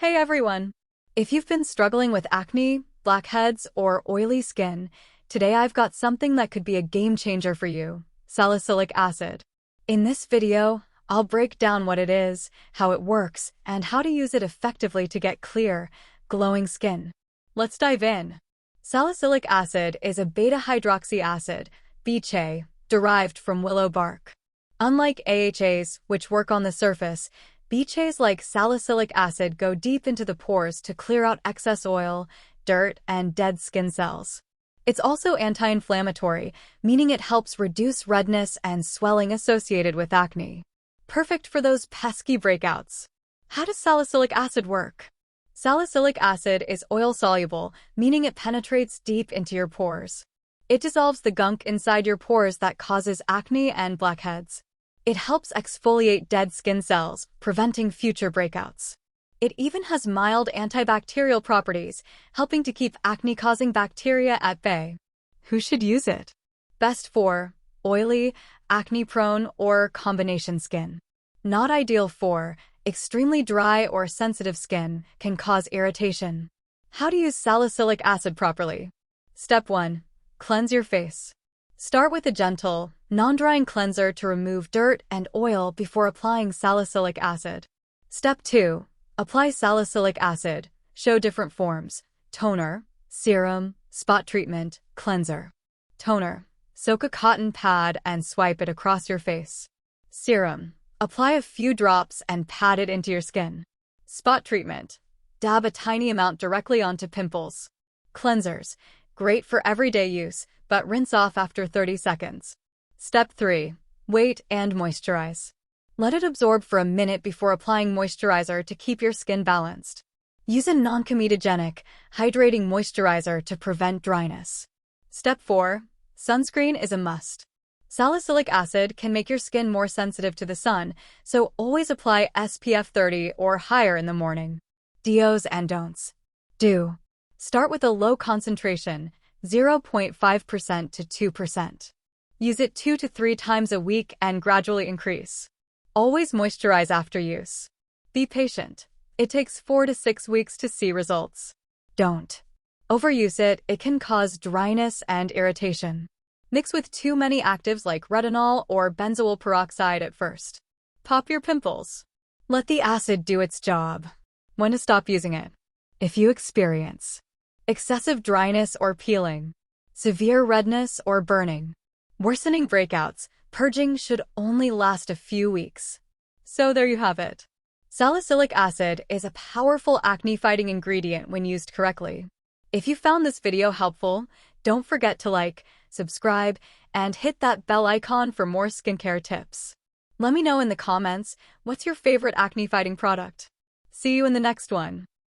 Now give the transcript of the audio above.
Hey everyone! If you've been struggling with acne, blackheads, or oily skin, today I've got something that could be a game changer for you: salicylic acid. In this video, I'll break down what it is, how it works, and how to use it effectively to get clear, glowing skin. Let's dive in. Salicylic acid is a beta-hydroxy acid, BHA, derived from willow bark. Unlike AHAs, which work on the surface, BHAs like salicylic acid go deep into the pores to clear out excess oil, dirt, and dead skin cells. It's also anti-inflammatory, meaning it helps reduce redness and swelling associated with acne. Perfect for those pesky breakouts. How does salicylic acid work? Salicylic acid is oil-soluble, meaning it penetrates deep into your pores. It dissolves the gunk inside your pores that causes acne and blackheads. It helps exfoliate dead skin cells, preventing future breakouts. It even has mild antibacterial properties, helping to keep acne-causing bacteria at bay. Who should use it? Best for oily, acne-prone, or combination skin. Not ideal for extremely dry or sensitive skin, can cause irritation. How to use salicylic acid properly? Step 1. Cleanse your face. Start with a gentle, non-drying cleanser to remove dirt and oil before applying salicylic acid. Step 2. Apply salicylic acid. Show different forms: toner, serum, spot treatment, cleanser. Toner. Soak a cotton pad and swipe it across your face. Serum. Apply a few drops and pat it into your skin. Spot treatment. Dab a tiny amount directly onto pimples. Cleansers. Great for everyday use, but rinse off after 30 seconds. Step 3. Wait and moisturize. Let it absorb for a minute before applying moisturizer to keep your skin balanced. Use a non-comedogenic, hydrating moisturizer to prevent dryness. Step 4. Sunscreen is a must. Salicylic acid can make your skin more sensitive to the sun, so always apply SPF 30 or higher in the morning. Do's and don'ts. Do. Start with a low concentration, 0.5% to 2%. Use it 2 to 3 times a week and gradually increase. Always moisturize after use. Be patient. It takes 4 to 6 weeks to see results. Don't overuse it. It can cause dryness and irritation. Mix with too many actives like retinol or benzoyl peroxide at first. Pop your pimples. Let the acid do its job. When to stop using it? If you experience excessive dryness or peeling, severe redness or burning, worsening breakouts, purging should only last a few weeks. So there you have it. Salicylic acid is a powerful acne-fighting ingredient when used correctly. If you found this video helpful, don't forget to like, subscribe, and hit that bell icon for more skincare tips. Let me know in the comments, what's your favorite acne-fighting product? See you in the next one.